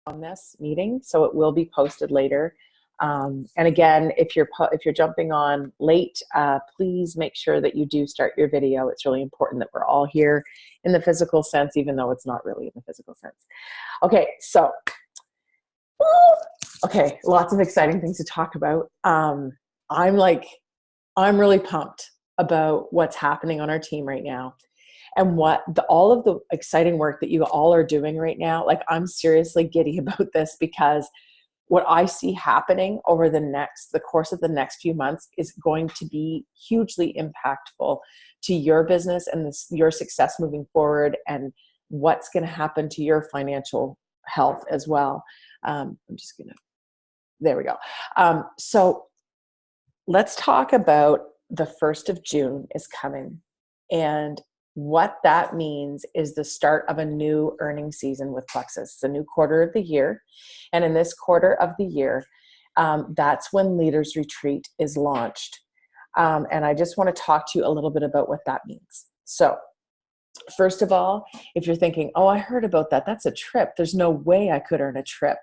on this meeting, so it will be posted later. And again, if you're jumping on late, please make sure that you do start your video. It's really important that we're all here in the physical sense, even though it's not really in the physical sense. Okay, so lots of exciting things to talk about. I'm really pumped about what's happening on our team right now. And all of the exciting work that you all are doing right now, like I'm seriously giddy about this, because what I see happening over the course of the next few months is going to be hugely impactful to your business and your success moving forward, and what's going to happen to your financial health as well. There we go. So let's talk about the 1st of June is coming, and what that means is the start of a new earning season with Plexus. It's a new quarter of the year. And in this quarter of the year, that's when Leaders Retreat is launched. And I just want to talk to you a little bit about what that means. So first of all, if you're thinking, oh, I heard about that, that's a trip. There's no way I could earn a trip.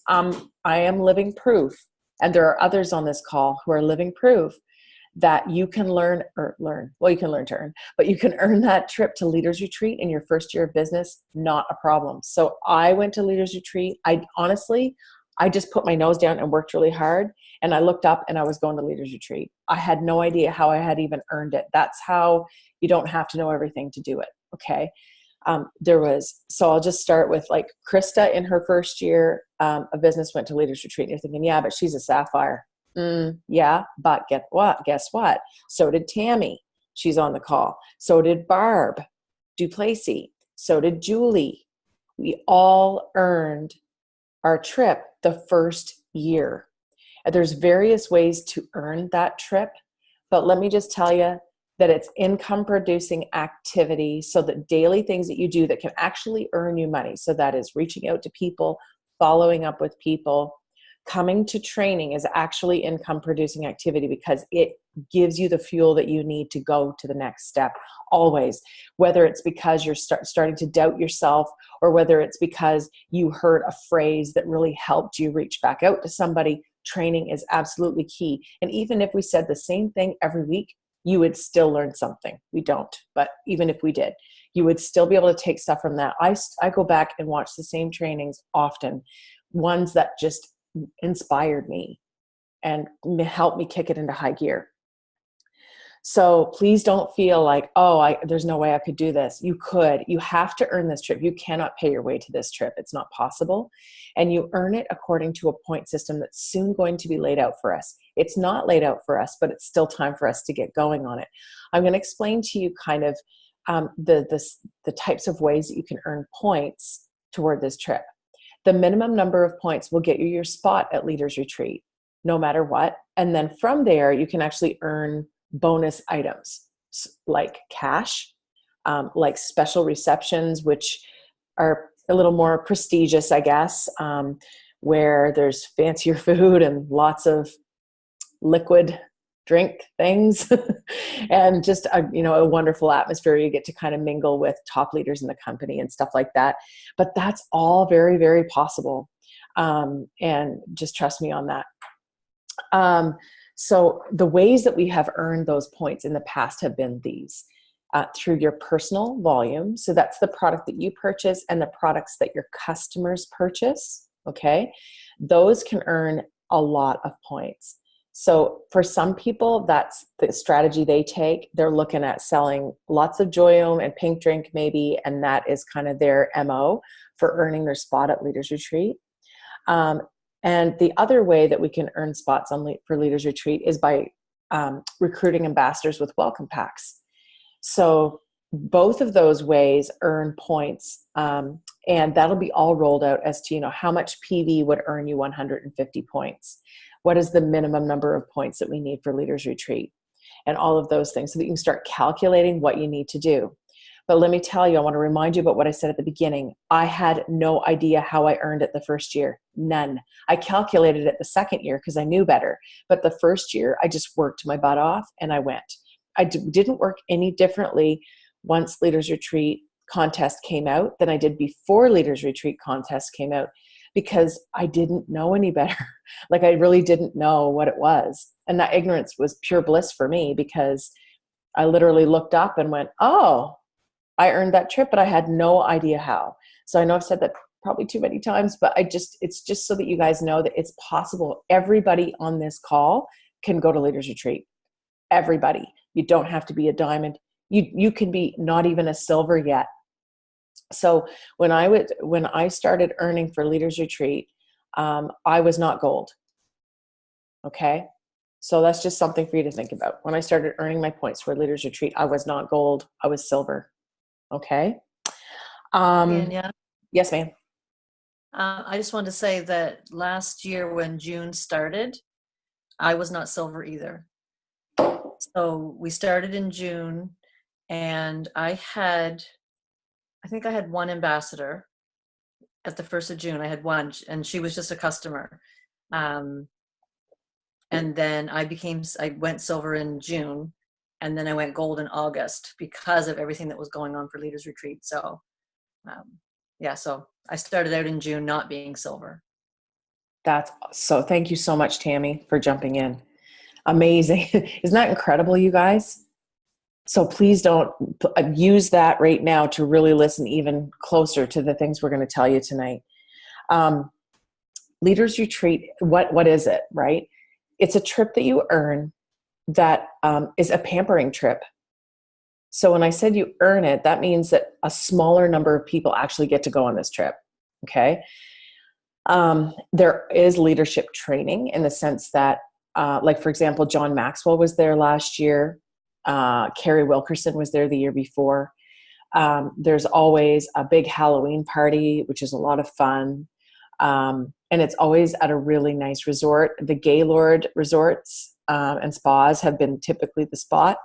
I am living proof. And there are others on this call who are living proof that you can you can learn to earn, but you can earn that trip to Leaders Retreat in your first year of business, not a problem. So I went to Leaders Retreat. I just put my nose down and worked really hard, and I looked up and I was going to Leaders Retreat. I had no idea how I had even earned it. That's how you don't have to know everything to do it. Okay. So I'll just start with like Krista in her first year of business went to Leaders Retreat. And you're thinking, yeah, but she's a sapphire. Yeah, but guess what? So did Tammy. She's on the call. So did Barb Duplessis. So did Julie. We all earned our trip the first year. And there's various ways to earn that trip, but let me just tell you that it's income producing activity. So the daily things that you do that can actually earn you money. So that is reaching out to people, following up with people. Coming to training is actually income producing activity, because it gives you the fuel that you need to go to the next step always, whether it's because you're starting to doubt yourself, or whether it's because you heard a phrase that really helped you reach back out to somebody. Training is absolutely key. And even if we said the same thing every week, you would still learn something. We don't, but even if we did, you would still be able to take stuff from that. I go back and watch the same trainings often, ones that just inspired me and helped me kick it into high gear. So please don't feel like, there's no way I could do this. You could. You have to earn this trip. You cannot pay your way to this trip. It's not possible. And you earn it according to a point system that's soon going to be laid out for us. It's not laid out for us, but it's still time for us to get going on it. I'm going to explain to you kind of the types of ways that you can earn points toward this trip. The minimum number of points will get you your spot at Leaders Retreat, no matter what. And then from there, you can actually earn bonus items like cash, like special receptions, which are a little more prestigious, I guess, where there's fancier food and lots of liquid drink things and just a wonderful atmosphere. You get to kind of mingle with top leaders in the company and stuff like that. But that's all very, very possible. And just trust me on that. So the ways that we have earned those points in the past have been these. Through your personal volume. So that's the product that you purchase and the products that your customers purchase. Okay. Those can earn a lot of points. So for some people, that's the strategy they take. They're looking at selling lots of Joyome and Pink Drink maybe, and that is kind of their MO for earning their spot at Leaders Retreat. And the other way that we can earn spots for Leaders Retreat is by recruiting ambassadors with welcome packs. So both of those ways earn points, and that'll be all rolled out as to, how much PV would earn you 150 points. What is the minimum number of points that we need for Leaders Retreat, and all of those things, so that you can start calculating what you need to do. But let me tell you, I want to remind you about what I said at the beginning. I had no idea how I earned it the first year. None. I calculated it the second year because I knew better. But the first year, I just worked my butt off and I went. I didn't work any differently once Leaders Retreat contest came out than I did before Leaders Retreat contest came out. because I didn't know any better. Like I really didn't know what it was. And that ignorance was pure bliss for me, because I literally looked up and went, oh, I earned that trip, but I had no idea how. So I know I've said that probably too many times, but it's just so that you guys know that it's possible. Everybody on this call can go to Leaders Retreat. Everybody. You don't have to be a diamond. You can be not even a silver yet. So when I started earning for Leaders Retreat, I was not gold. Okay. So that's just something for you to think about. When I started earning my points for Leaders Retreat, I was not gold. I was silver. Okay. Yeah. Yes, ma'am. I just wanted to say that last year when June started, I was not silver either. So we started in June, and I think I had one ambassador at the 1st of June. I had one, and she was just a customer. And then I went silver in June, and then I went gold in August because of everything that was going on for Leaders Retreat. So, so I started out in June not being silver. Thank you so much, Tammy, for jumping in. Amazing. Isn't that incredible, you guys? So please don't use that right now to really listen even closer to the things we're going to tell you tonight. Leaders Retreat, what is it, right? It's a trip that you earn that is a pampering trip. So when I said you earn it, that means that a smaller number of people actually get to go on this trip, okay? There is leadership training in the sense that, like, for example, John Maxwell was there last year. Carrie Wilkerson was there the year before. There's always a big Halloween party, which is a lot of fun. And it's always at a really nice resort. The Gaylord resorts and spas have been typically the spot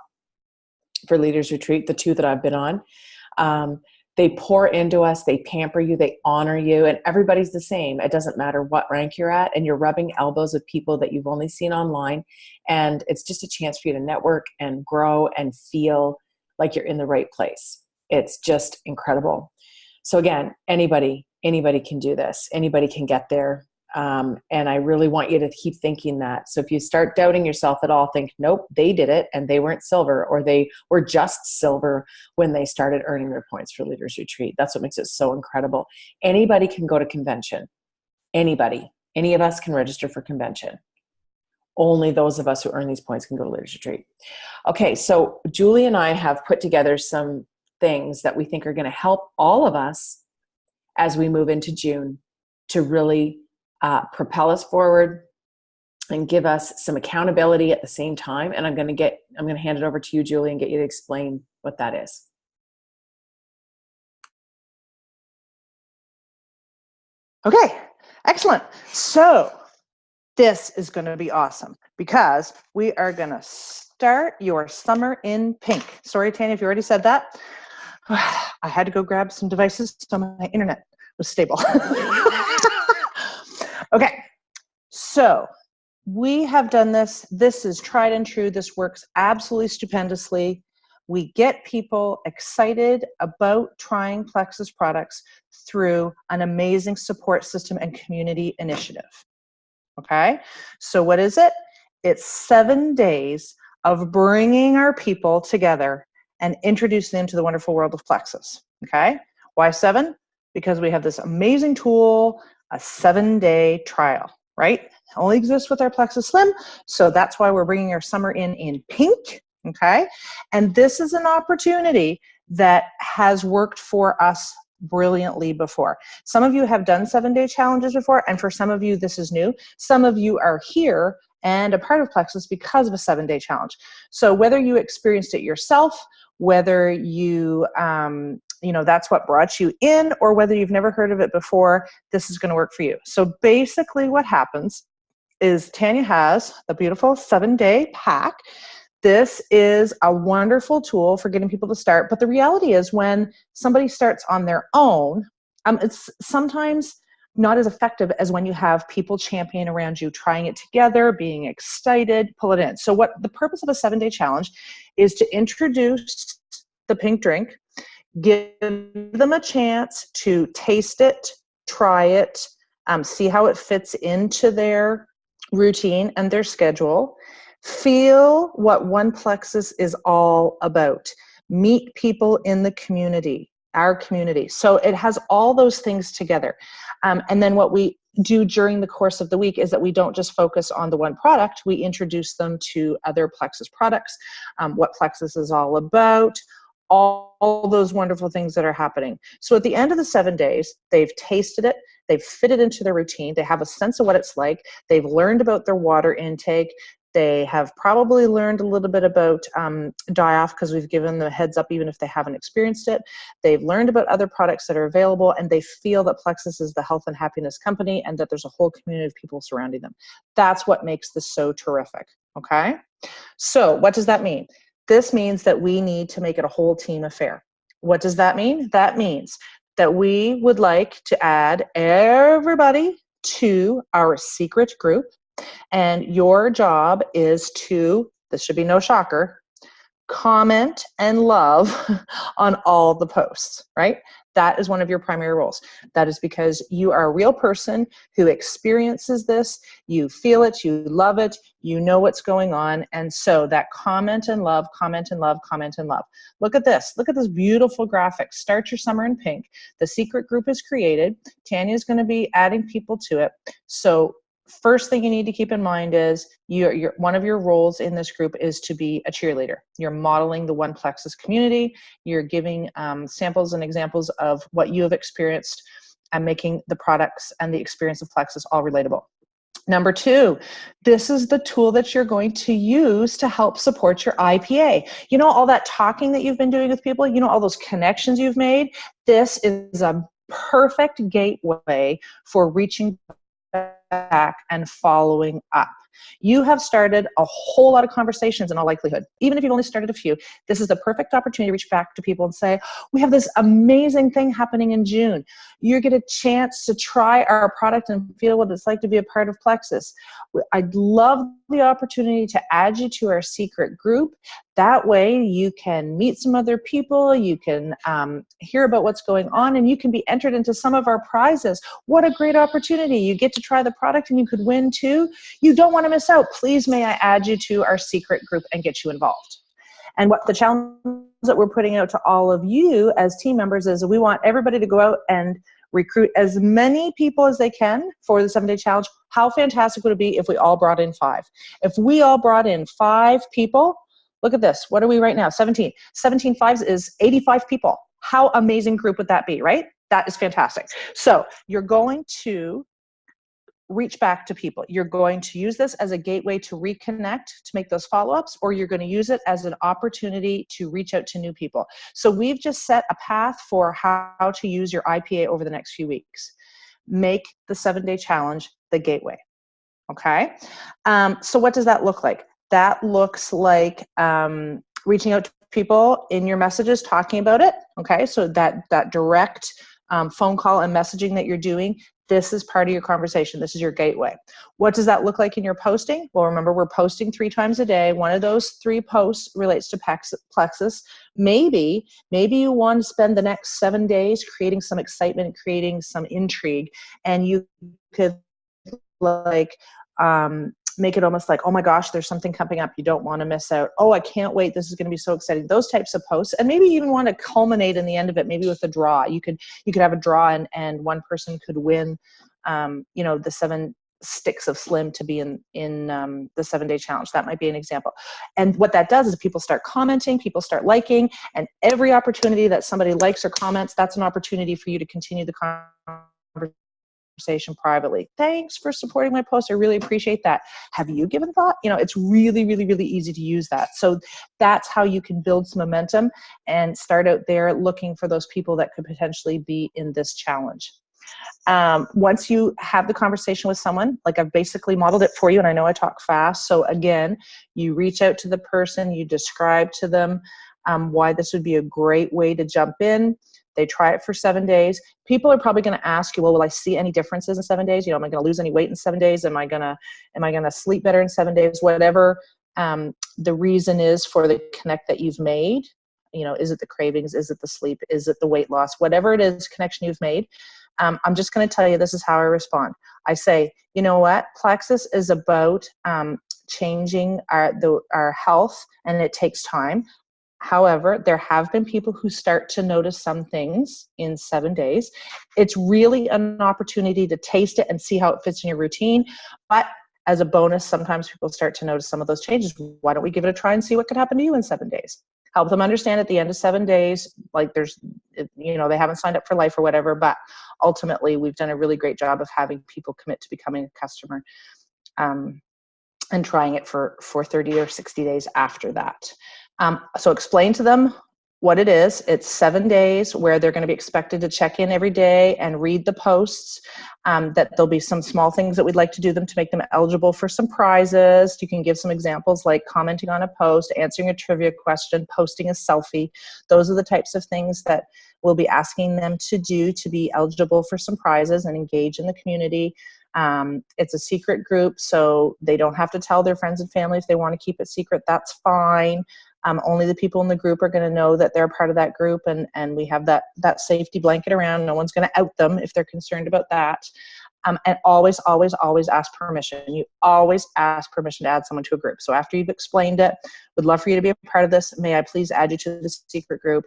for Leaders Retreat, the two that I've been on. They pour into us, they pamper you, they honor you, and everybody's the same. It doesn't matter what rank you're at, and you're rubbing elbows with people that you've only seen online. And it's just a chance for you to network and grow and feel like you're in the right place. It's just incredible. So again, anybody can do this. Anybody can get there. And I really want you to keep thinking that. So if you start doubting yourself at all, think, nope, they did it and they weren't silver, or they were just silver when they started earning their points for Leaders Retreat. That's what makes it so incredible. Anybody can go to convention. Anybody. Any of us can register for convention. Only those of us who earn these points can go to Leaders Retreat. Okay, so Julie and I have put together some things that we think are going to help all of us as we move into June to really propel us forward and give us some accountability at the same time. And I'm going to hand it over to you, Julie, and get you to explain what that is. Okay, excellent. So this is going to be awesome because we are going to start your summer in pink. Sorry, Tanya, if you already said that. I had to go grab some devices so my internet was stable. Okay, so we have done this. This is tried and true. This works absolutely stupendously. We get people excited about trying Plexus products through an amazing support system and community initiative. Okay, so what is it? It's 7 days of bringing our people together and introducing them to the wonderful world of Plexus. Okay, why 7? Because we have this amazing tool, a 7-day trial, right? Only exists with our Plexus Slim, so that's why we're bringing our summer in pink. Okay, and this is an opportunity that has worked for us brilliantly before. Some of you have done 7-day challenges before, and for some of you this is new. Some of you are here and a part of Plexus because of a 7-day challenge. So whether you experienced it yourself, whether you that's what brought you in, or whether you've never heard of it before, this is going to work for you. So basically what happens is Tanya has a beautiful 7-day pack. This is a wonderful tool for getting people to start. But the reality is when somebody starts on their own, it's sometimes not as effective as when you have people champion around you, trying it together, being excited, pull it in. So what the purpose of a 7-day challenge is to introduce the pink drink, give them a chance to taste it, try it, see how it fits into their routine and their schedule. Feel what One Plexus is all about. Meet people in the community, our community. So it has all those things together. And then what we do during the course of the week is that we don't just focus on the one product, we introduce them to other Plexus products, what Plexus is all about, all those wonderful things that are happening. So at the end of the 7 days, they've tasted it, they've fit it into their routine, they have a sense of what it's like, they've learned about their water intake, they have probably learned a little bit about die-off because we've given them a heads up even if they haven't experienced it. They've learned about other products that are available, and they feel that Plexus is the health and happiness company and that there's a whole community of people surrounding them. That's what makes this so terrific, okay? So what does that mean? This means that we need to make it a whole team affair. What does that mean? That means that we would like to add everybody to our secret group. And your job is to, this should be no shocker, comment and love on all the posts, right? That is one of your primary roles. That is because you are a real person who experiences this, you feel it, you love it, you know what's going on. And so that comment and love, comment and love, comment and love. Look at this. Look at this beautiful graphic. Start your summer in pink. The secret group is created. Tanya is going to be adding people to it. So first thing you need to keep in mind is one of your roles in this group is to be a cheerleader. You're modeling the One Plexus community. You're giving samples and examples of what you have experienced and making the products and the experience of Plexus all relatable. Number 2, this is the tool that you're going to use to help support your IPA. You know, all that talking that you've been doing with people, you know, all those connections you've made. This is a perfect gateway for reaching back and following up. You have started a whole lot of conversations in all likelihood. Even if you've only started a few, this is the perfect opportunity to reach back to people and say, we have this amazing thing happening in June. You get a chance to try our product and feel what it's like to be a part of Plexus. I'd love the opportunity to add you to our secret group. That way you can meet some other people, you can hear about what's going on, and you can be entered into some of our prizes. What a great opportunity. You get to try the product and you could win too. You don't want to miss out. Please may I add you to our secret group and get you involved. And what the challenge that we're putting out to all of you as team members is we want everybody to go out and recruit as many people as they can for the 7-day challenge. How fantastic would it be if we all brought in 5? If we all brought in 5 people, look at this. What are we right now? 17. 17 fives is 85 people. How amazing group would that be, right? That is fantastic. So you're going to reach back to people. You're going to use this as a gateway to reconnect, to make those follow-ups, or you're going to use it as an opportunity to reach out to new people. So we've just set a path for how to use your IPA over the next few weeks. Make the 7-day challenge the gateway. Okay? So what does that look like? That looks like reaching out to people in your messages, talking about it. Okay? So that direct phone call and messaging that you're doing, this is part of your conversation. This is your gateway. What does that look like in your posting? Well, remember, we're posting 3 times a day. One of those 3 posts relates to Plexus. Maybe you want to spend the next 7 days creating some excitement, creating some intrigue, and you could make it almost like, oh my gosh, there's something coming up you don't want to miss out. Oh, I can't wait. This is going to be so exciting. Those types of posts. And maybe you even want to culminate in the end of it, maybe with a draw. You could have a draw and one person could win, the 7 sticks of Slim to be in the 7-day challenge. That might be an example. And what that does is people start commenting, people start liking, and every opportunity that somebody likes or comments, that's an opportunity for you to continue the conversation privately. Thanks for supporting my post. I really appreciate that. Have you given thought? It's really, really, really easy to use that. So that's how you can build some momentum and start out there looking for those people that could potentially be in this challenge. Once you have the conversation with someone, like I've basically modeled it for you, and I know I talk fast. So again, you reach out to the person, you describe to them why this would be a great way to jump in. They try it for 7 days. People are probably going to ask you, well, will I see any differences in 7 days? Am I going to lose any weight in 7 days? Am I going to sleep better in 7 days? Whatever the reason is for the connect that you've made, is it the cravings? Is it the sleep? Is it the weight loss? Whatever it is, connection you've made, I'm just going to tell you, this is how I respond. I say, you know what? Plexus is about changing our health, and it takes time. However, there have been people who start to notice some things in 7 days. It's really an opportunity to taste it and see how it fits in your routine. But as a bonus, sometimes people start to notice some of those changes. Why don't we give it a try and see what could happen to you in 7 days? Help them understand at the end of 7 days, like they haven't signed up for life or whatever, but ultimately we've done a really great job of having people commit to becoming a customer, and trying it for 30 or 60 days after that. So explain to them what it is. It's 7 days where they're going to be expected to check in every day and read the posts. That there'll be some small things that we'd like to do them to make them eligible for some prizes. You can give some examples like commenting on a post, answering a trivia question, posting a selfie. Those are the types of things that we'll be asking them to do to be eligible for some prizes and engage in the community. It's a secret group, so they don't have to tell their friends and family if they want to keep it secret. That's fine. Only the people in the group are going to know that they're part of that group, and we have that safety blanket around. No one's going to out them if they're concerned about that. And always, always, always ask permission. You always ask permission to add someone to a group. So after you've explained it, would love for you to be a part of this. May I please add you to the secret group?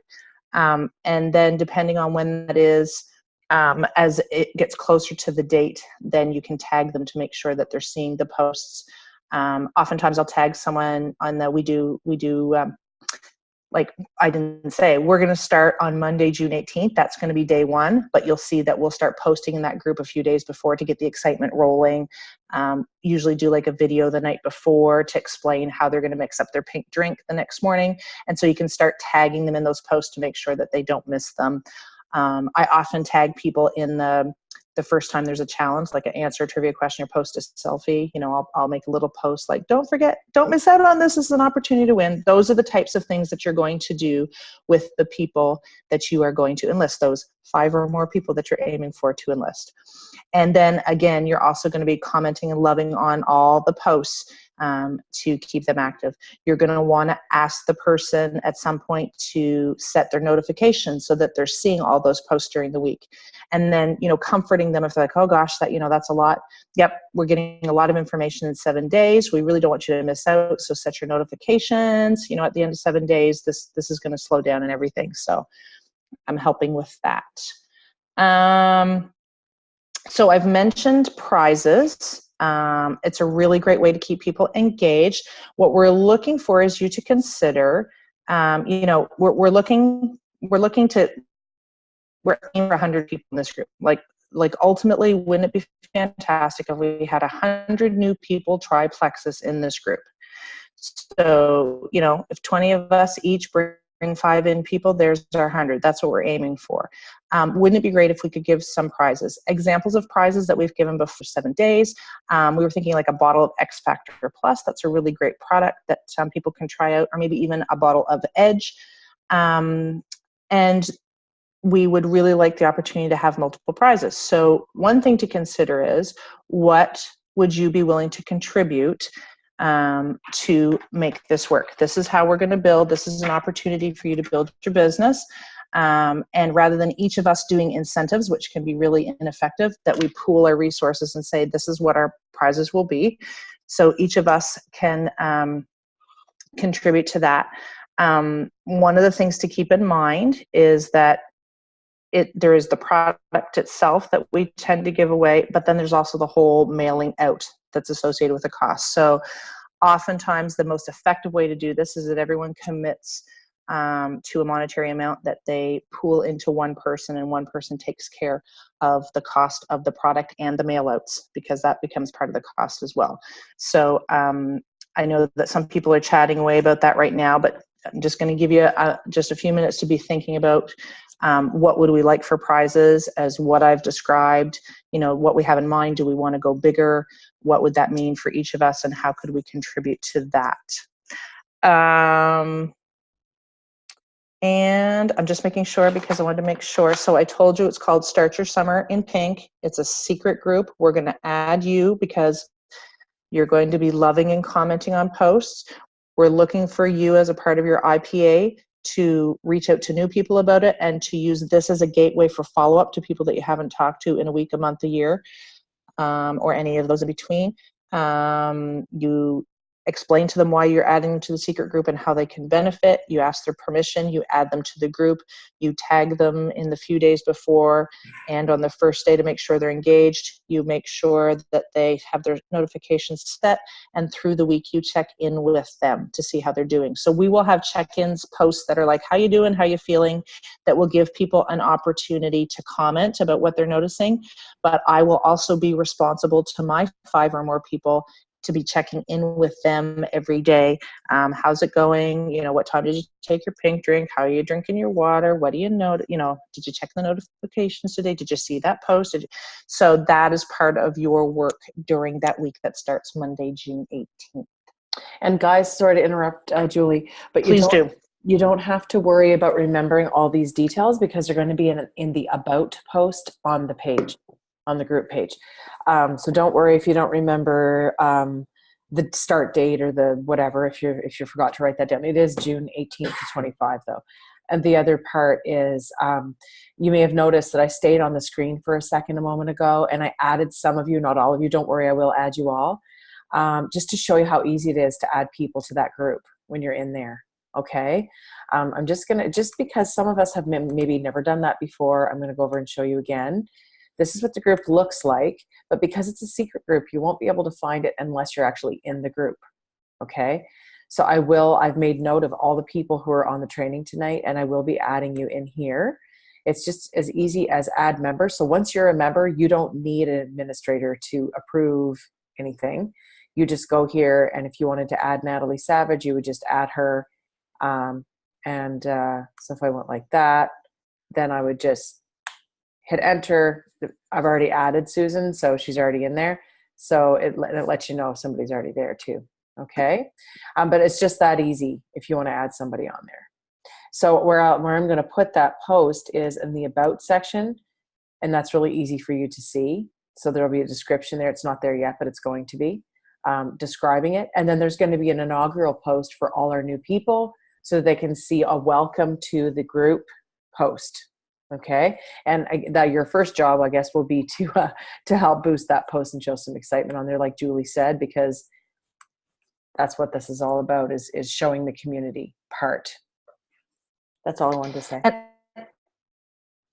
And then depending on when that is, as it gets closer to the date, then you can tag them to make sure that they're seeing the posts. Oftentimes I'll tag someone on like I didn't say, we're going to start on Monday, June 18th. That's going to be day one, but you'll see that we'll start posting in that group a few days before to get the excitement rolling. Usually do like a video the night before to explain how they're going to mix up their pink drink the next morning. And so you can start tagging them in those posts to make sure that they don't miss them. I often tag people in the first time there's a challenge, like an answer a trivia question or post a selfie. I'll make a little post like, don't forget, don't miss out on this. This is an opportunity to win. Those are the types of things that you're going to do with the people that you are going to enlist, those 5 or more people that you're aiming for to enlist. And then again, you're also going to be commenting and loving on all the posts to keep them active. You're going to want to ask the person at some point to set their notifications so that they're seeing all those posts during the week. And then, comforting them if they're like, oh gosh, that's a lot. Yep, we're getting a lot of information in 7 days. We really don't want you to miss out. So set your notifications. At the end of 7 days, this is going to slow down and everything. So I'm helping with that. So I've mentioned prizes. It's a really great way to keep people engaged. What we're looking for is you to consider, we're aiming for 100 people in this group. Like ultimately, wouldn't it be fantastic if we had 100 new people try Plexus in this group? So, if 20 of us each bring 5 in people, there's our 100. That's what we're aiming for. Wouldn't it be great if we could give some prizes? Examples of prizes that we've given before 7 days. We were thinking like a bottle of X Factor Plus. That's a really great product that some people can try out, or maybe even a bottle of Edge. And we would really like the opportunity to have multiple prizes. So one thing to consider is, what would you be willing to contribute to make this work? This is how we're going to build. This is an opportunity for you to build your business. And rather than each of us doing incentives, which can be really ineffective, that we pool our resources and say, this is what our prizes will be. So each of us can contribute to that. One of the things to keep in mind is that there is the product itself that we tend to give away, but then there's also the whole mailing out that's associated with the cost. So oftentimes the most effective way to do this is that everyone commits to a monetary amount that they pool into one person, and one person takes care of the cost of the product and the mail outs, because that becomes part of the cost as well. So I know that some people are chatting away about that right now, but I'm just going to give you just a few minutes to be thinking about what would we like for prizes as what I've described, what we have in mind. Do we want to go bigger? What would that mean for each of us, and how could we contribute to that? And I'm just making sure, because I wanted to make sure. So I told you it's called Start Your Summer in Pink. It's a secret group. We're going to add you because you're going to be loving and commenting on posts. We're looking for you as a part of your IPA to reach out to new people about it, and to use this as a gateway for follow-up to people that you haven't talked to in a week, a month, a year, or any of those in between. You explain to them why you're adding them to the secret group and how they can benefit. You ask their permission, you add them to the group, you tag them in the few days before and on the first day to make sure they're engaged. You make sure that they have their notifications set, and through the week you check in with them to see how they're doing. So we will have check-ins posts that are like, how you doing, how you feeling, that will give people an opportunity to comment about what they're noticing. But I will also be responsible to my 5 or more people to be checking in with them every day. How's it going? You know, what time did you take your pink drink? How are you drinking your water? What do you know? You know, did you check the notifications today? Did you see that post? So that is part of your work during that week that starts Monday, June 18th. And guys, sorry to interrupt, Julie, but Please do. You don't have to worry about remembering all these details because they're going to be in the about post on the page, on the group page. So don't worry if you don't remember the start date or the whatever, if you forgot to write that down. It is June 18th to 25 though. And the other part is you may have noticed that I stayed on the screen for a second a moment ago, and I added some of you, not all of you. Don't worry, I will add you all, just to show you how easy it is to add people to that group when you're in there. Okay. I'm just because some of us have maybe never done that before, I'm going to go over and show you again. This is what the group looks like, but because it's a secret group, you won't be able to find it unless you're actually in the group. Okay. So I've made note of all the people who are on the training tonight, and I will be adding you in here. It's just as easy as add member. So once you're a member, you don't need an administrator to approve anything. You just go here, and if you wanted to add Natalie Savage, you would just add her. So if I went like that, then I would just hit enter. I've already added Susan, so she's already in there. So it lets you know if somebody's already there too. Okay. But it's just that easy if you want to add somebody on there. So where I'm going to put that post is in the about section, and that's really easy for you to see. So there'll be a description there. It's not there yet, but it's going to be describing it. And then there's going to be an inaugural post for all our new people so they can see a welcome to the group post. Okay. And that your first job, I guess, will be to help boost that post and show some excitement on there, like Julie said, because that's what this is all about, is showing the community part. That's all I wanted to say.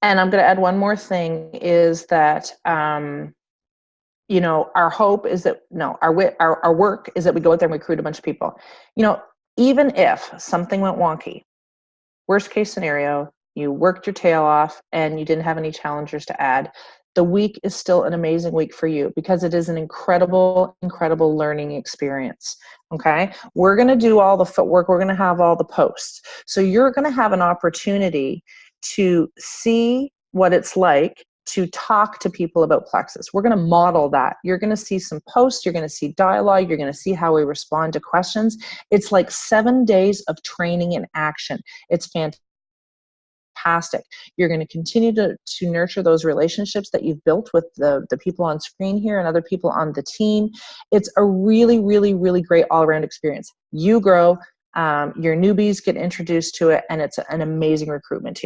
And I'm going to add one more thing, is that, you know, our hope is that, our work is that we go out there and recruit a bunch of people. You know, even if something went wonky, worst case scenario, you worked your tail off and you didn't have any challengers to add, the week is still an amazing week for you because it is an incredible, incredible learning experience. Okay. We're going to do all the footwork. We're going to have all the posts. So you're going to have an opportunity to see what it's like to talk to people about Plexus. We're going to model that. You're going to see some posts. You're going to see dialogue. You're going to see how we respond to questions. It's like 7 days of training in action. It's fantastic. You're going to continue to nurture those relationships that you've built with the people on screen here and other people on the team. It's a really, really, really great all-around experience. You grow, your newbies get introduced to it, and it's an amazing recruitment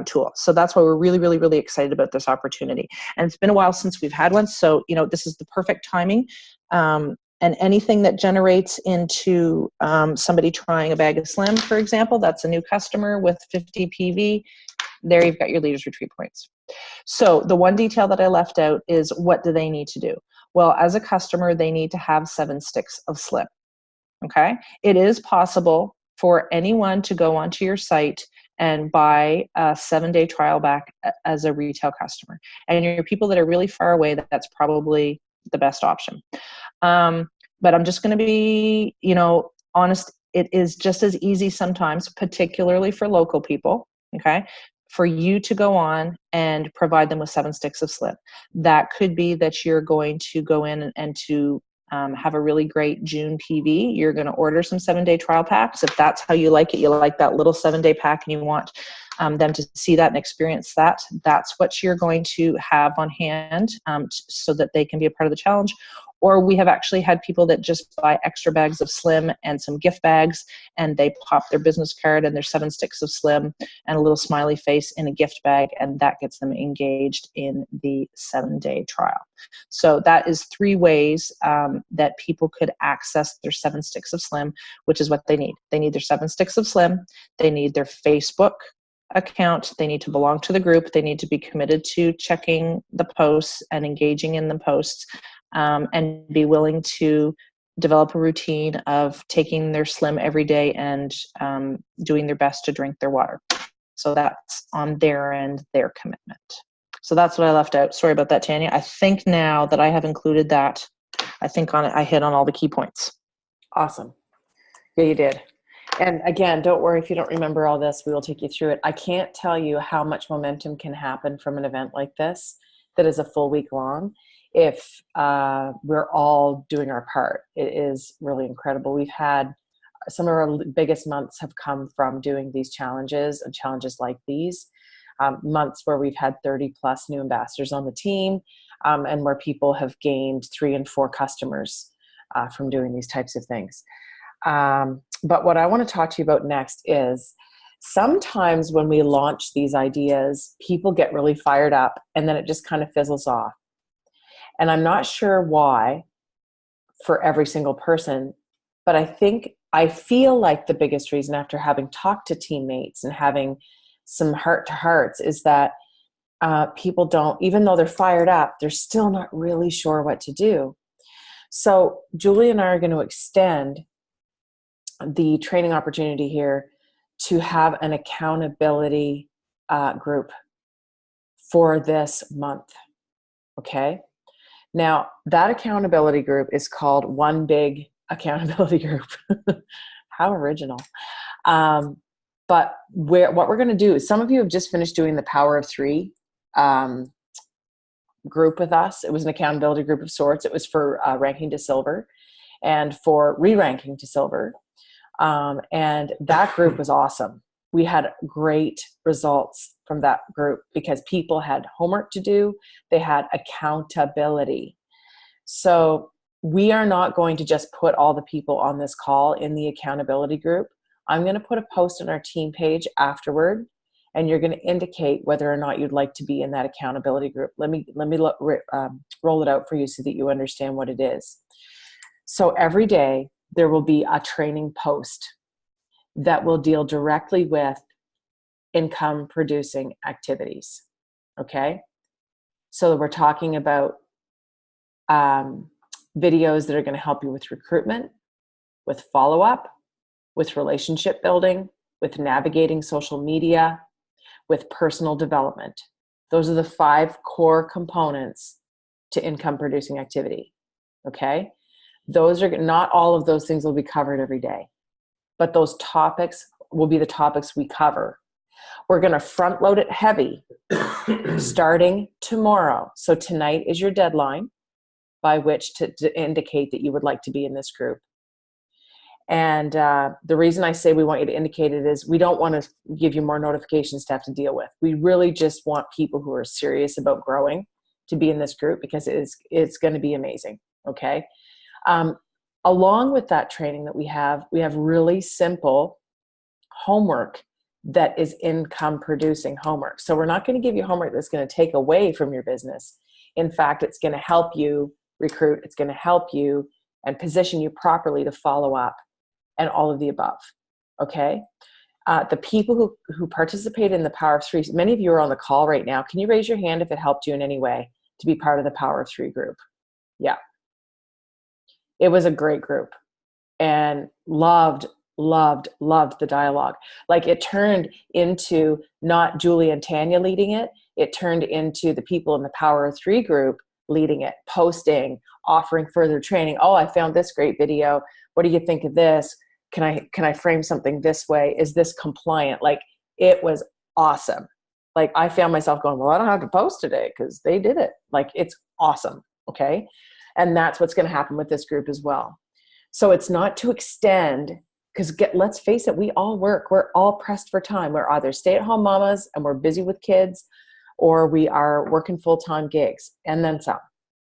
tool. So that's why we're really, really, really excited about this opportunity. And it's been a while since we've had one, so you know this is the perfect timing. And anything that generates into somebody trying a bag of Slim, for example, that's a new customer with 50 PV. There you've got your Leaders Retreat points. So the one detail that I left out is, what do they need to do? Well, as a customer, they need to have 7 sticks of Slip. Okay. It is possible for anyone to go onto your site and buy a 7-day trial back as a retail customer. And your people that are really far away, that's probably the best option. But I'm just going to be, honest. It is just as easy sometimes, particularly for local people, okay, for you to go on and provide them with 7 sticks of Slip. That could be that you're going to go in and to have a really great June PV. You're going to order some 7-day trial packs. If that's how you like it, you like that little 7-day pack and you want them to see that and experience that, that's what you're going to have on hand so that they can be a part of the challenge. Or we have actually had people that just buy extra bags of Slim and some gift bags, and they pop their business card and their 7 sticks of Slim and a little smiley face in a gift bag, and that gets them engaged in the 7-day trial. So that is 3 ways that people could access their 7 sticks of Slim, which is what they need. They need their 7 sticks of Slim. They need their Facebook account. They need to belong to the group. They need to be committed to checking the posts and engaging in the posts, and be willing to develop a routine of taking their Slim every day and doing their best to drink their water. So that's on their end, their commitment. So that's what I left out. Sorry about that, Tanya. I think now that I have included that, I think I hit on all the key points. Awesome. Yeah, you did. And again, don't worry if you don't remember all this, we will take you through it. I can't tell you how much momentum can happen from an event like this that is a full week long if we're all doing our part. It is really incredible. We've had some of our biggest months have come from doing these challenges and challenges like these. Months where we've had 30 plus new ambassadors on the team, and where people have gained 3 and 4 customers from doing these types of things. But what I want to talk to you about next is sometimes when we launch these ideas, people get really fired up and then it just kind of fizzles off. And I'm not sure why for every single person, but I feel like the biggest reason, after having talked to teammates and having some heart-to-hearts, is that people don't, even though they're fired up, they're still not really sure what to do. So Julie and I are going to extend the training opportunity here to have an accountability group for this month. Okay. Now that accountability group is called One Big Accountability Group. How original. But what we're going to do is, some of you have just finished doing the Power of 3 group with us. It was an accountability group of sorts. It was for ranking to silver and for re-ranking to silver. And that group was awesome. We had great results from that group because people had homework to do. They had accountability. So we are not going to just put all the people on this call in the accountability group. I'm going to put a post on our team page afterward, and you're going to indicate whether or not you'd like to be in that accountability group. Let me roll it out for you so that you understand what it is. So every day there will be a training post that will deal directly with income producing activities. Okay. So we're talking about videos that are going to help you with recruitment, with follow-up, with relationship building, with navigating social media, with personal development. Those are the 5 core components to income producing activity. Okay. Those are not all of those things will be covered every day, but those topics will be the topics we cover. We're going to front load it heavy starting tomorrow. So tonight is your deadline by which to indicate that you would like to be in this group. And the reason I say we want you to indicate it is we don't want to give you more notifications to have to deal with. We really just want people who are serious about growing to be in this group, because it's going to be amazing. Okay. Along with that training that we have really simple homework that is income producing homework. So we're not going to give you homework that's going to take away from your business. In fact, it's going to help you recruit. It's going to help you and position you properly to follow up and all of the above. Okay. The people who participate in the Power of 3, many of you are on the call right now. Can you raise your hand if it helped you in any way to be part of the Power of 3 group? Yeah. It was a great group, and loved the dialogue. Like, it turned into not Julie and Tanya leading it. It turned into the people in the Power of 3 group leading it, posting, offering further training. Oh, I found this great video. What do you think of this? Can I frame something this way? Is this compliant? Like, it was awesome. Like, I found myself going, well, I don't have to post today because they did it. Like, it's awesome. Okay. And that's what's going to happen with this group as well. So it's not to extend, because let's face it, we all work. We're all pressed for time. We're either stay-at-home mamas and we're busy with kids, or we are working full-time gigs and then some.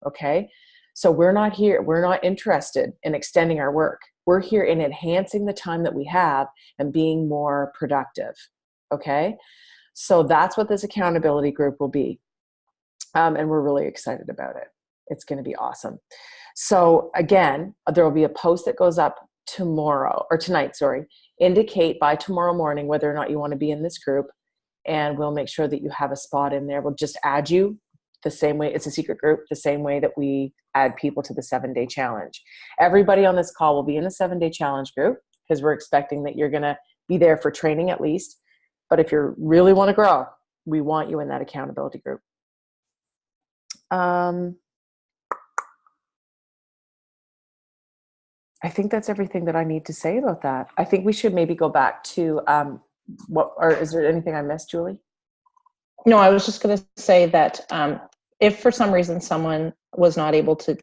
Okay. So we're not interested in extending our work. We're here in enhancing the time that we have and being more productive. Okay. So that's what this accountability group will be. And we're really excited about it. It's going to be awesome. So again, there will be a post that goes up tonight, indicate by tomorrow morning whether or not you want to be in this group. And we'll make sure that you have a spot in there. We'll just add you the same way. It's a secret group, the same way that we add people to the 7-day challenge. Everybody on this call will be in the 7-day challenge group because we're expecting that you're going to be there for training at least. But if you really want to grow, we want you in that accountability group. I think that's everything that I need to say about that. I think we should maybe go back to or is there anything I missed, Julie? No, I was just going to say that if for some reason someone was not able to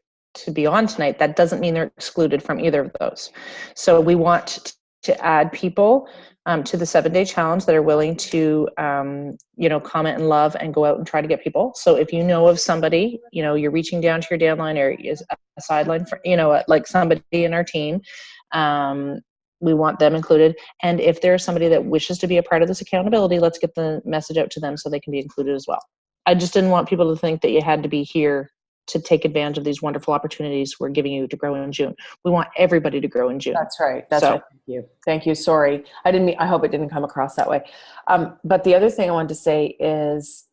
be on tonight, that doesn't mean they're excluded from either of those. So we want to add people to the 7-day challenge that are willing to, comment and love and go out and try to get people. So if you know of somebody, you're reaching down to your downline or is a sideline for, like somebody in our team, we want them included. And if there's somebody that wishes to be a part of this accountability, let's get the message out to them so they can be included as well. I just didn't want people to think that you had to be here to take advantage of these wonderful opportunities we're giving you to grow in June. We want everybody to grow in June. That's right. That's right. Thank you. Sorry. I hope it didn't come across that way. But the other thing I wanted to say is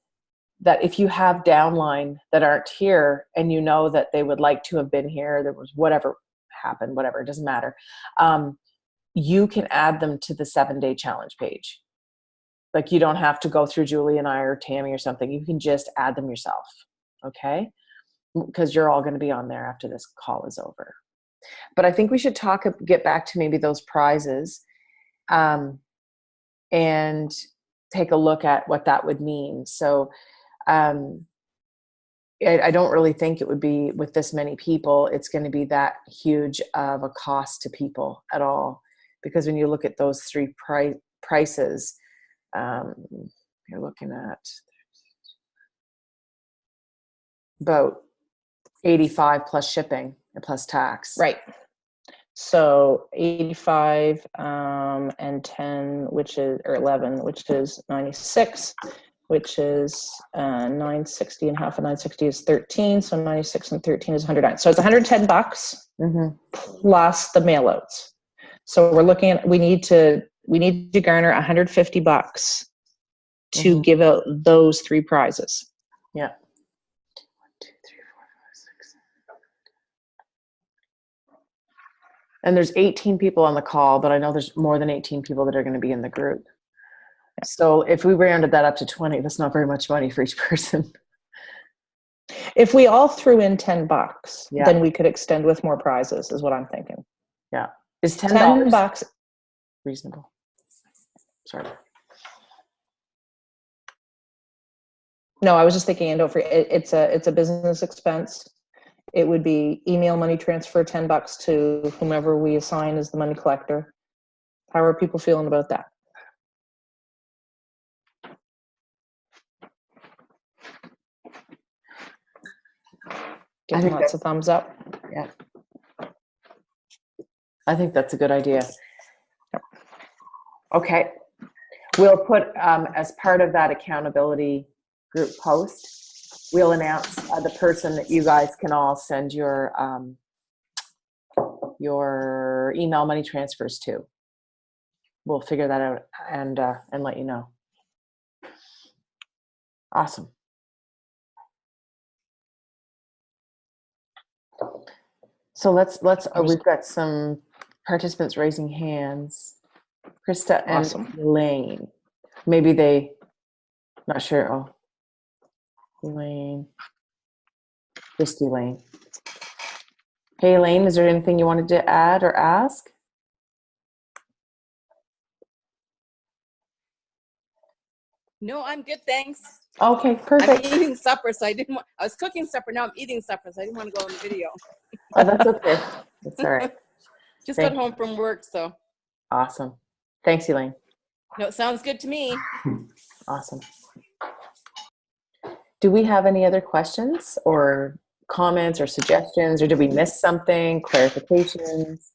that if you have downline that aren't here and you know that they would like to have been here, there was whatever happened, whatever, it doesn't matter. You can add them to the 7-day challenge page. Like you don't have to go through Julie and I or Tammy or something. You can just add them yourself. Okay. Because you're all going to be on there after this call is over. But I think we should get back to maybe those prizes and take a look at what that would mean. So I don't really think it would be with this many people, it's going to be that huge of a cost to people at all. Because when you look at those 3 prices, you're looking at about $85 plus shipping and plus tax. Right. So 85 and 10, or 11, which is 96, which is 960, and half of 960 is 13. So 96 and 13 is 109. So it's $110 plus the mailouts. So we're looking at, we need to garner $150 to give out those 3 prizes. Yeah. 1, 2, 3, 4, 5, 6. And there's 18 people on the call, but I know there's more than 18 people that are going to be in the group. So if we rounded that up to 20, that's not very much money for each person. If we all threw in $10, then we could extend with more prizes, is what I'm thinking. Yeah. Is $10 reasonable? Sorry. No, I was just thinking, and don't forget, it's a business expense. It would be email money transfer $10 to whomever we assign as the money collector. How are people feeling about that? Give them lots of thumbs up. Yeah. I think that's a good idea. Okay. We'll put, as part of that accountability group post, we'll announce the person that you guys can all send your email money transfers to. We'll figure that out and let you know. Awesome. So let's we've got some participants raising hands. Krista and Elaine. Maybe they, not sure. Oh, Elaine. Christy Lane. Hey, Elaine, is there anything you wanted to add or ask? No, I'm good, thanks. Okay, perfect. I'm eating supper, so I was cooking supper, now I'm eating supper, so I didn't want to go on the video. Oh, that's okay. That's all right. Just got home from work, so. Awesome. Thanks, Elaine. No, it sounds good to me. Awesome. Do we have any other questions or comments or suggestions, or did we miss something? Clarifications?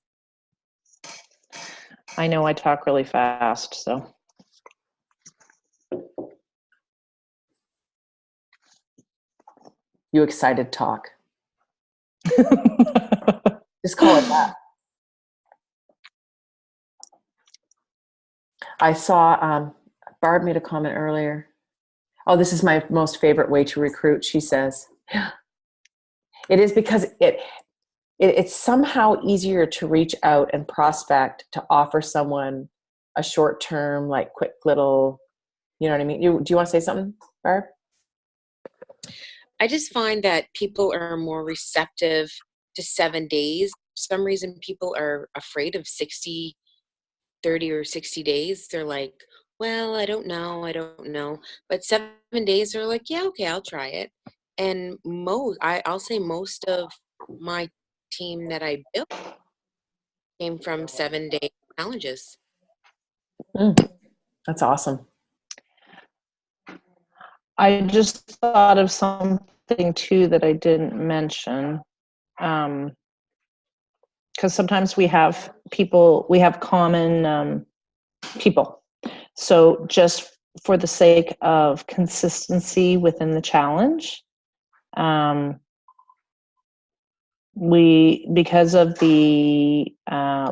I know I talk really fast, so. You excited talk. Just call it that. I saw Barb made a comment earlier. Oh, this is my most favorite way to recruit, she says. It is because it's somehow easier to reach out and prospect to offer someone a short term, like quick little, you know what I mean? Do you want to say something, Barb? I just find that people are more receptive to 7 days. For some reason, people are afraid of 30 or 60 days. They're like, well, I don't know. But 7 days, they're like, yeah, okay, I'll try it. And I'll say most of my team that I built came from 7-day challenges. That's awesome. I just thought of something too that I didn't mention. Because sometimes we have common people. So just for the sake of consistency within the challenge, because of the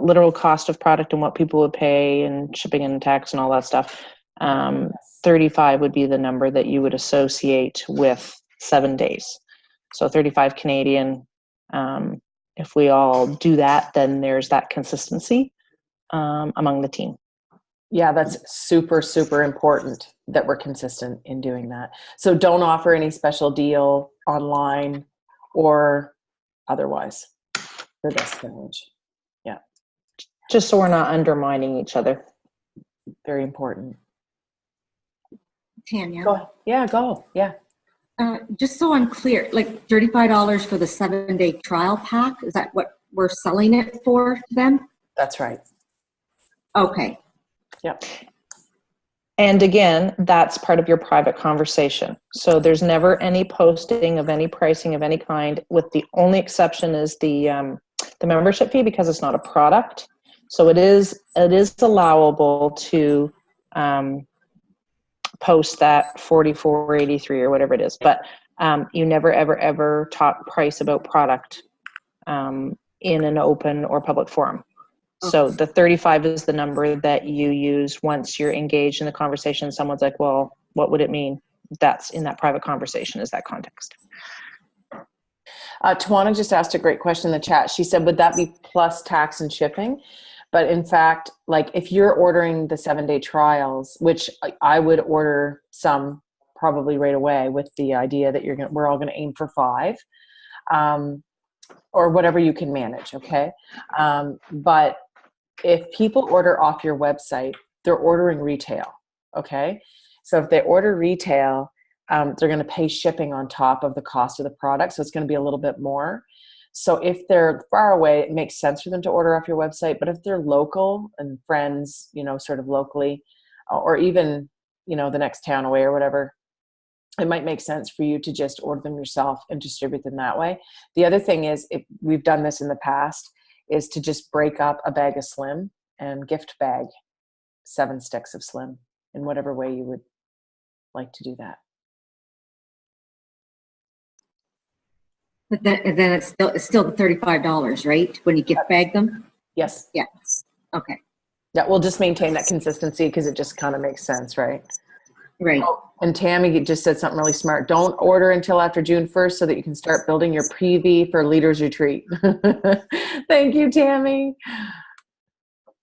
literal cost of product and what people would pay and shipping and tax and all that stuff, 35 would be the number that you would associate with 7 days. So 35 Canadian. If we all do that, then there's that consistency among the team. Yeah, that's super, super important that we're consistent in doing that. So don't offer any special deal online or otherwise for this challenge. Yeah. Just so we're not undermining each other. Very important. Tanya. Go ahead. Yeah, go. Yeah. Just so I'm clear, like $35 for the 7-day trial pack, is that what we're selling it for to them? That's right. Okay. Yep. And again, that's part of your private conversation. So there's never any posting of any pricing of any kind, with the only exception is the membership fee, because it's not a product. So it is allowable to post that $44.83 or whatever it is, but you never ever talk price about product in an open or public forum. So the 35 is the number that you use once you're engaged in the conversation. Someone's like, well, what would it mean? That's in that private conversation, is that context. Tawana just asked a great question in the chat. She said, would that be plus tax and shipping? But in fact, like if you're ordering the 7-day trials, which I would order some probably right away with the idea that we're all going to aim for 5, or whatever you can manage. Okay. But if people order off your website, they're ordering retail. Okay. So if they order retail, they're going to pay shipping on top of the cost of the product. So it's going to be a little bit more. So if they're far away, it makes sense for them to order off your website. But if they're local and friends, sort of locally, or even, the next town away or whatever, it might make sense for you to just order them yourself and distribute them that way. The other thing is, if we've done this in the past, is to just break up a bag of Slim and gift bag 7 sticks of Slim in whatever way you would like to do that. But then it's still the $35, right? When you gift bag them? Yes. Yes. Okay. Yeah, we'll just maintain that consistency because it just kind of makes sense, right? Right. Oh, and Tammy just said something really smart. Don't order until after June 1st so that you can start building your PV for Leaders Retreat. Thank you, Tammy.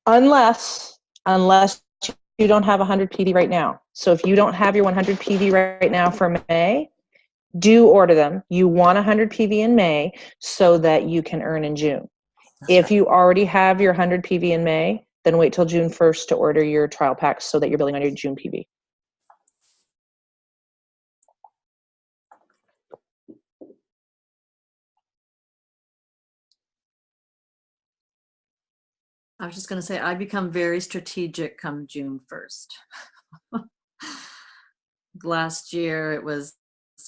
Unless you don't have 100 PD right now. So if you don't have your 100 PD right now for May, do order them. You want 100 PV in May so that you can earn in June. If you already have your 100 PV in May, then wait till June 1st to order your trial packs so that you're building on your June PV. I was just going to say, I become very strategic come June 1st. Last year, it was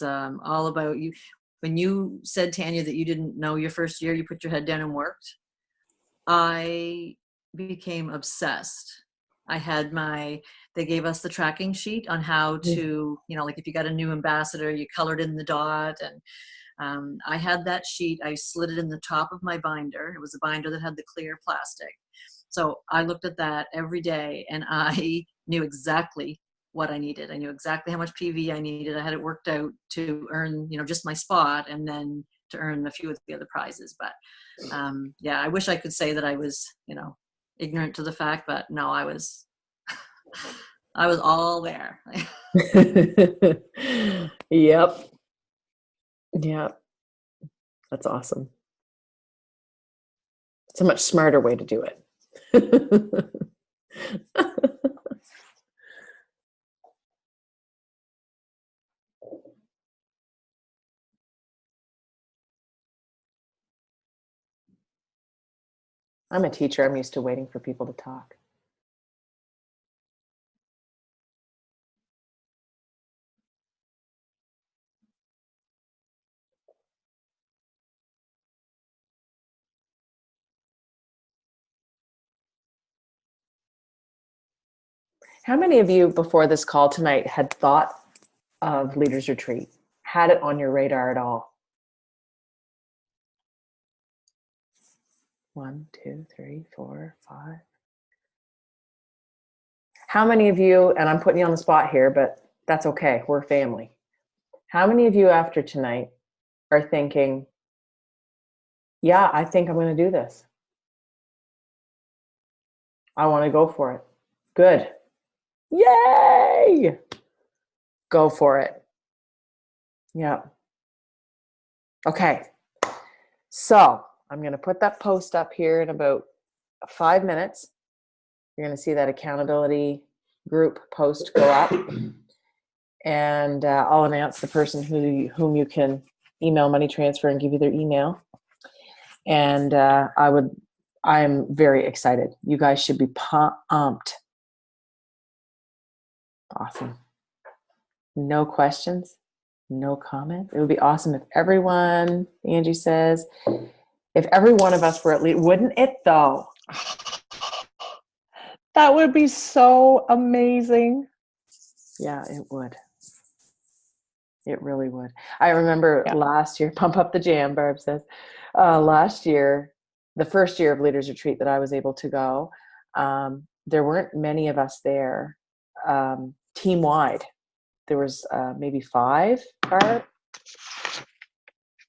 all about you. when you said, Tanya, that you didn't know your first year, you put your head down and worked, I became obsessed. I had they gave us the tracking sheet on how to, like if you got a new ambassador, you colored in the dot. And I had that sheet. I slid it in the top of my binder. It was a binder that had the clear plastic. So I looked at that every day, and I knew exactly what I needed. I knew exactly how much PV I needed. I had it worked out to earn, just my spot, and then to earn a few of the other prizes. But yeah, I wish I could say that I was, ignorant to the fact, but no, I was all there. Yep. Yep. That's awesome. It's a much smarter way to do it. I'm a teacher. I'm used to waiting for people to talk. How many of you before this call tonight had thought of Leaders Retreat? Had it on your radar at all? 1, 2, 3, 4, 5. How many of you, and I'm putting you on the spot here, but that's okay, we're family. How many of you after tonight are thinking, yeah, I think I'm going to do this. I want to go for it. Good. Yay! Go for it. Yeah. Okay. So I'm going to put that post up here in about 5 minutes. You're going to see that accountability group post go up. And I'll announce the person whom you can email money transfer and give you their email. And I'm very excited. You guys should be pumped. Awesome. No questions, no comment. It would be awesome if everyone, Angie says, if every one of us were at least, wouldn't it though? That would be so amazing. Yeah, it would. It really would. I remember last year, pump up the jam, Barb says, last year, the first year of Leaders Retreat that I was able to go, there weren't many of us there team-wide. There was maybe 5, Barb,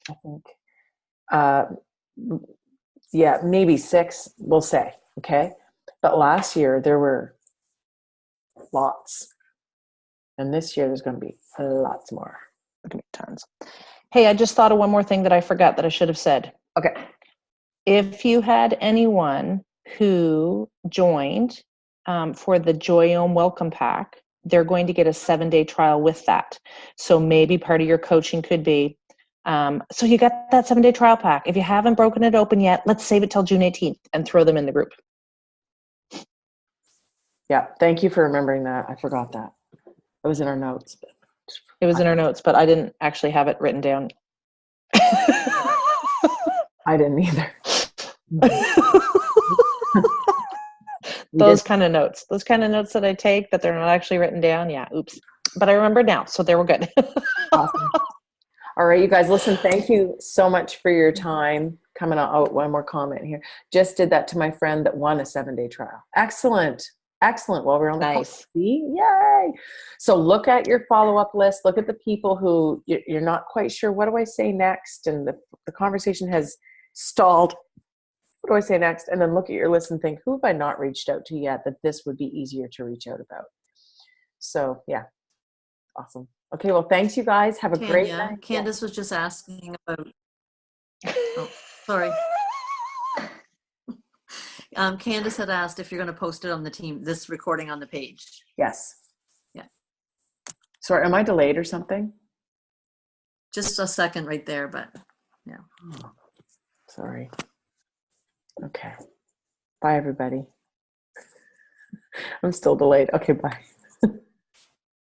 I think. Yeah, maybe 6, we'll say, okay? But last year, there were lots. And this year, there's going to be lots more. Tons. Hey, I just thought of one more thing that I forgot that I should have said. Okay. If you had anyone who joined for the Joyome Welcome Pack, they're going to get a 7-day trial with that. So maybe part of your coaching could be, so you got that 7-day trial pack. If you haven't broken it open yet, let's save it till June 18th and throw them in the group. Yeah, thank you for remembering that. I forgot that. It was in our notes. It was in our notes, but I didn't actually have it written down. I didn't either. Those kind of notes that I take, but they're not actually written down. Yeah, oops. But I remember now, so they were good. Awesome. All right, you guys, listen, thank you so much for your time. Coming out, oh, one more comment here. Just did that to my friend that won a 7-day trial. Excellent. Excellent. Well, we're on the Nice. Yay. So look at your follow-up list. Look at the people who you're not quite sure, what do I say next? And the conversation has stalled. What do I say next? And then look at your list and think, who have I not reached out to yet that this would be easier to reach out about? So yeah, awesome. Okay, well, thanks, you guys. Have a great night. Candace was just asking about, oh, sorry. Candace had asked if you're going to post it on this recording on the page. Yes. Yeah. Sorry, am I delayed or something? Just a second right there, but yeah. Oh, sorry. Okay. Bye, everybody. I'm still delayed. Okay, bye.